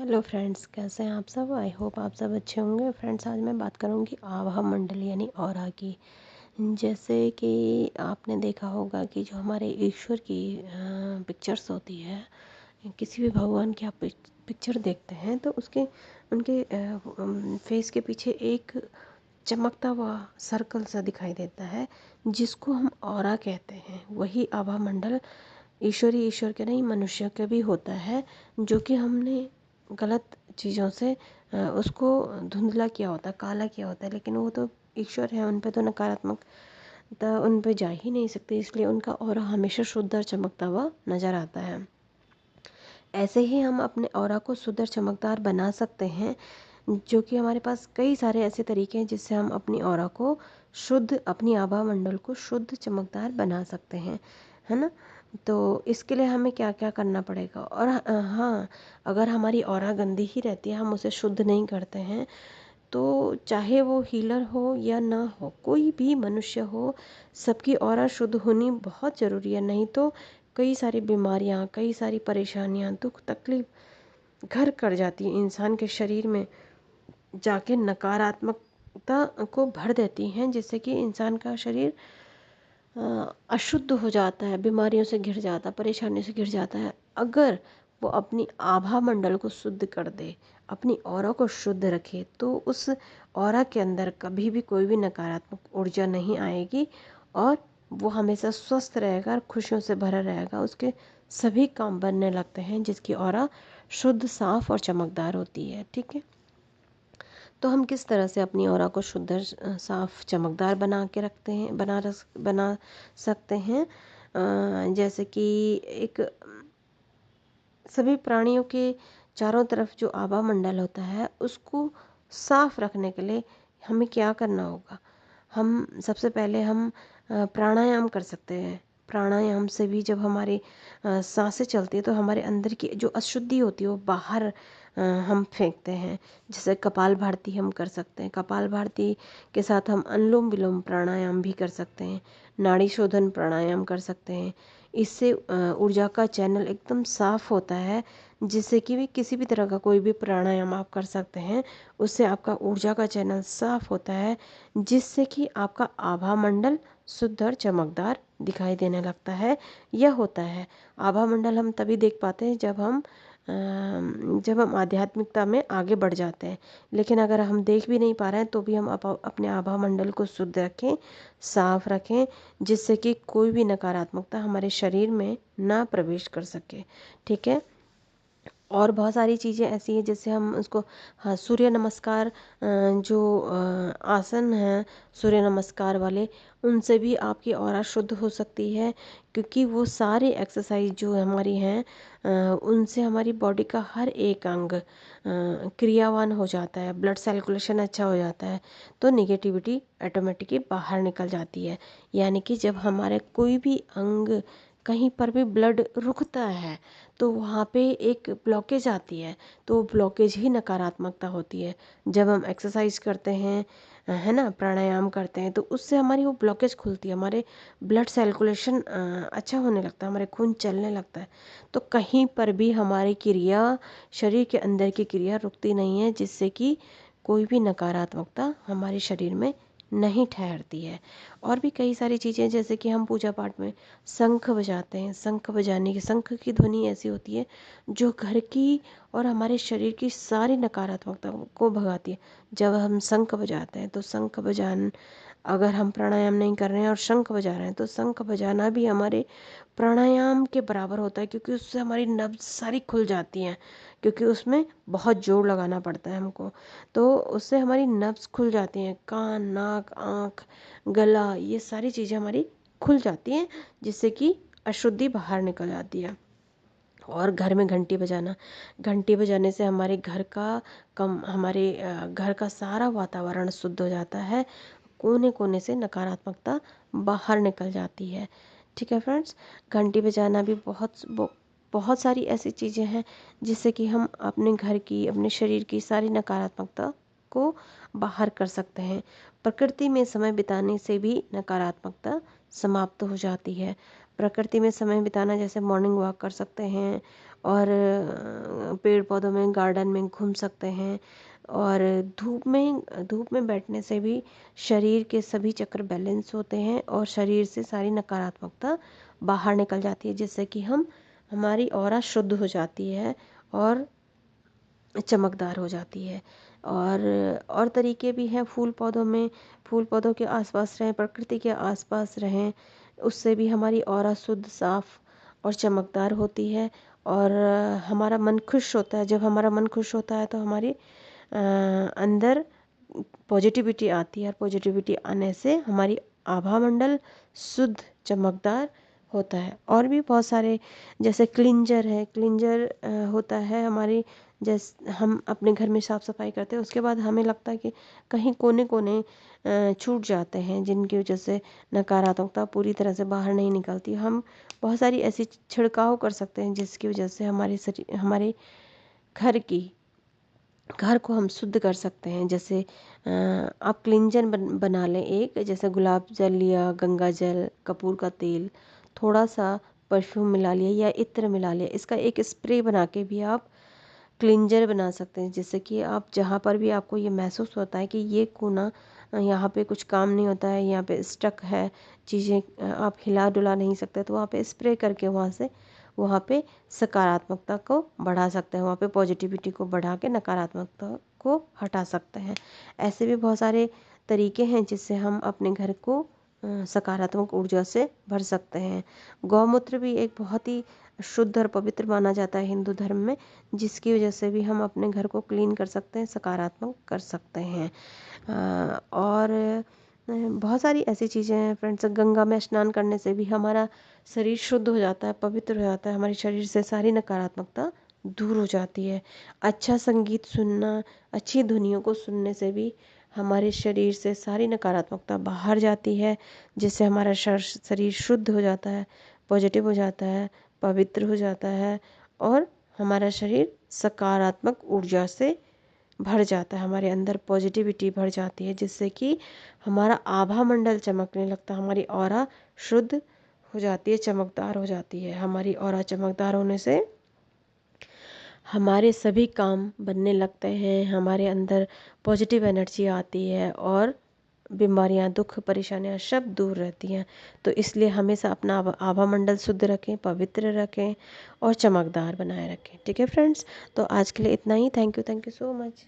Hello friends, कैसे हैं आप सब। आई होप आप सब अच्छे होंगे। फ्रेंड्स, आज मैं बात करूंगी आभा मंडल यानी ऑरा की। जैसे कि आपने देखा होगा कि जो हमारे ईश्वर की पिक्चर्स होती है, किसी भी भगवान की आप पिक्चर देखते हैं तो उसके उनके फेस के पीछे एक चमकता हुआ सर्कल सा दिखाई देता है, जिसको हम ऑरा कहते हैं। वही आभा मंडल ईश्वर के नहीं, मनुष्य के भी होता है, जो कि हमने गलत चीज़ों से उसको धुंधला किया होता है, काला किया होता है। लेकिन वो तो ईश्वर है, उन पे तो नकारात्मकता उन पे जा ही नहीं सकती, इसलिए उनका ऑरा हमेशा शुद्ध और चमकता हुआ नज़र आता है। ऐसे ही हम अपने ऑरा को शुद्ध और चमकदार बना सकते हैं, जो कि हमारे पास कई सारे ऐसे तरीके हैं जिससे हम अपनी ऑरा को शुद्ध, अपनी आभा मंडल को शुद्ध चमकदार बना सकते हैं, है ना। तो इसके लिए हमें क्या क्या करना पड़ेगा। और हाँ, अगर हमारी ऑरा गंदी ही रहती है, हम उसे शुद्ध नहीं करते हैं, तो चाहे वो हीलर हो या ना हो, कोई भी मनुष्य हो, सबकी ऑरा शुद्ध होनी बहुत ज़रूरी है। नहीं तो कई सारी बीमारियाँ, कई सारी परेशानियाँ, दुख तकलीफ घर कर जाती है इंसान के शरीर में, जाके नकारात्मकता को भर देती हैं, जिससे कि इंसान का शरीर अशुद्ध हो जाता है, बीमारियों से घिर जाता है, परेशानियों से घिर जाता है। अगर वो अपनी आभा मंडल को शुद्ध कर दे, अपनी ऑरा को शुद्ध रखे, तो उस ऑरा के अंदर कभी भी कोई भी नकारात्मक ऊर्जा नहीं आएगी और वो हमेशा स्वस्थ रहेगा और खुशियों से भरा रहेगा। उसके सभी काम बनने लगते हैं, जिसकी ऑरा शुद्ध, साफ और चमकदार होती है। ठीक है, तो हम किस तरह से अपनी ऑरा को शुद्ध, साफ, चमकदार बना के रखते हैं, बना सकते हैं। जैसे कि एक सभी प्राणियों के चारों तरफ जो आभा मंडल होता है, उसको साफ रखने के लिए हमें क्या करना होगा। हम सबसे पहले हम प्राणायाम कर सकते हैं। प्राणायाम से भी जब हमारी सांसें चलती है, तो हमारे अंदर की जो अशुद्धि होती है वो बाहर हम फेंकते हैं। जैसे कपाल भारती हम कर सकते हैं। कपाल भारती के साथ हम अनुलोम विलोम प्राणायाम भी कर सकते हैं, नाड़ी शोधन प्राणायाम कर सकते हैं। इससे ऊर्जा का चैनल एकदम साफ होता है, जिससे कि भी किसी भी तरह का कोई भी प्राणायाम आप कर सकते हैं, उससे आपका ऊर्जा का चैनल साफ होता है, जिससे कि आपका आभा मंडल शुद्ध और चमकदार दिखाई देने लगता है। यह होता है, आभा मंडल हम तभी देख पाते हैं जब हम आध्यात्मिकता में आगे बढ़ जाते हैं। लेकिन अगर हम देख भी नहीं पा रहे हैं, तो भी हम अपने आभा मंडल को शुद्ध रखें, साफ रखें, जिससे कि कोई भी नकारात्मकता हमारे शरीर में ना प्रवेश कर सके। ठीक है, और बहुत सारी चीज़ें ऐसी हैं जिससे हम उसको, हाँ, सूर्य नमस्कार, जो आसन हैं सूर्य नमस्कार वाले, उनसे भी आपकी ऑरा शुद्ध हो सकती है। क्योंकि वो सारे एक्सरसाइज जो हमारी हैं, उनसे हमारी बॉडी का हर एक अंग क्रियावान हो जाता है, ब्लड सर्कुलेशन अच्छा हो जाता है, तो निगेटिविटी ऑटोमेटिकली बाहर निकल जाती है। यानी कि जब हमारे कोई भी अंग, कहीं पर भी ब्लड रुकता है, तो वहाँ पे एक ब्लॉकेज आती है, तो वो ब्लॉकेज ही नकारात्मकता होती है। जब हम एक्सरसाइज करते हैं, है ना, प्राणायाम करते हैं, तो उससे हमारी वो ब्लॉकेज खुलती है, हमारे ब्लड सर्कुलेशन अच्छा होने लगता है, हमारे खून चलने लगता है। तो कहीं पर भी हमारी क्रिया, शरीर के अंदर की क्रिया रुकती नहीं है, जिससे कि कोई भी नकारात्मकता हमारे शरीर में नहीं ठहरती है। और भी कई सारी चीज़ें, जैसे कि हम पूजा पाठ में शंख बजाते हैं। शंख बजाने की, शंख की ध्वनि ऐसी होती है जो घर की और हमारे शरीर की सारी नकारात्मकता को भगाती है। जब हम शंख बजाते हैं, तो शंख बजान, अगर हम प्राणायाम नहीं कर रहे हैं और शंख बजा रहे हैं, तो शंख बजाना भी हमारे प्राणायाम के बराबर होता है, क्योंकि उससे हमारी नब्ज सारी खुल जाती हैं। क्योंकि उसमें बहुत जोर लगाना पड़ता है हमको, तो उससे हमारी नब्ज खुल जाती हैं, कान, नाक, आँख, गला, ये सारी चीज़ें हमारी खुल जाती हैं, जिससे कि अशुद्धि बाहर निकल जाती है। और घर में घंटी बजाना, घंटी बजाने से हमारे घर का हमारे घर का सारा वातावरण शुद्ध हो जाता है, कोने कोने से नकारात्मकता बाहर निकल जाती है। ठीक है फ्रेंड्स, घंटी बजाना भी बहुत सारी ऐसी चीज़ें हैं जिससे कि हम अपने घर की, अपने शरीर की सारी नकारात्मकता को बाहर कर सकते हैं। प्रकृति में समय बिताने से भी नकारात्मकता समाप्त हो जाती है। प्रकृति में समय बिताना, जैसे मॉर्निंग वॉक कर सकते हैं, और पेड़ पौधों में, गार्डन में घूम सकते हैं। और धूप में बैठने से भी शरीर के सभी चक्र बैलेंस होते हैं और शरीर से सारी नकारात्मकता बाहर निकल जाती है, जिससे कि हमारी ऑरा शुद्ध हो जाती है और चमकदार हो जाती है। और तरीके भी हैं फूल पौधों में। फूल पौधों के आसपास रहें, प्रकृति के आसपास रहें, उससे भी हमारी ऑरा शुद्ध, साफ और चमकदार होती है। और हमारा मन खुश होता है। जब हमारा मन खुश होता है तो हमारी अंदर पॉजिटिविटी आती है, और पॉजिटिविटी आने से हमारी आभा मंडल शुद्ध, चमकदार होता है। और भी बहुत सारे, जैसे क्लिंजर है। क्लिंजर होता है हमारी, जैसे हम अपने घर में साफ़ सफाई करते हैं, उसके बाद हमें लगता है कि कहीं कोने कोने छूट जाते हैं, जिनकी वजह से नकारात्मकता पूरी तरह से बाहर नहीं निकलती। हम बहुत सारी ऐसी छिड़काव कर सकते हैं जिसकी वजह से हमारे घर घर को हम शुद्ध कर सकते हैं। जैसे आप क्लिंजर बना लें एक, जैसे गुलाब जल लिया, गंगा जल, कपूर का तेल, थोड़ा सा परफ्यूम मिला लिया या इत्र मिला लिया। इसका एक स्प्रे बना के भी आप क्लिंजर बना सकते हैं, जिससे कि आप जहाँ पर भी आपको ये महसूस होता है कि ये कोना, यहाँ पे कुछ काम नहीं होता है, यहाँ पे स्टक है, चीज़ें आप हिला डुला नहीं सकते, तो वहाँ पे स्प्रे करके वहाँ पे सकारात्मकता को बढ़ा सकते हैं, वहाँ पे पॉजिटिविटी को बढ़ा के नकारात्मकता को हटा सकते हैं। ऐसे भी बहुत सारे तरीके हैं जिससे हम अपने घर को सकारात्मक ऊर्जा से भर सकते हैं। गौमूत्र भी एक बहुत ही शुद्ध और पवित्र माना जाता है हिंदू धर्म में, जिसकी वजह से भी हम अपने घर को क्लीन कर सकते हैं, सकारात्मक कर सकते हैं। और बहुत सारी ऐसी चीज़ें हैं फ्रेंड्स। गंगा में स्नान करने से भी हमारा शरीर शुद्ध हो जाता है, पवित्र हो जाता है, हमारे शरीर से सारी नकारात्मकता दूर हो जाती है। अच्छा संगीत सुनना, अच्छी ध्वनियों को सुनने से भी हमारे शरीर से सारी नकारात्मकता बाहर जाती है, जिससे हमारा शरीर शुद्ध हो जाता है, पॉजिटिव हो जाता है, पवित्र हो जाता है, और हमारा शरीर सकारात्मक ऊर्जा से भर जाता है, हमारे अंदर पॉजिटिविटी भर जाती है, जिससे कि हमारा आभा मंडल चमकने लगता है, हमारी ऑरा शुद्ध हो जाती है, चमकदार हो जाती है। हमारी ऑरा चमकदार होने से हमारे सभी काम बनने लगते हैं, हमारे अंदर पॉजिटिव एनर्जी आती है और बीमारियां, दुख, परेशानियां सब दूर रहती हैं। तो इसलिए हमेशा अपना आभा मंडल शुद्ध रखें, पवित्र रखें और चमकदार बनाए रखें। ठीक है फ्रेंड्स, तो आज के लिए इतना ही। Thank you so much.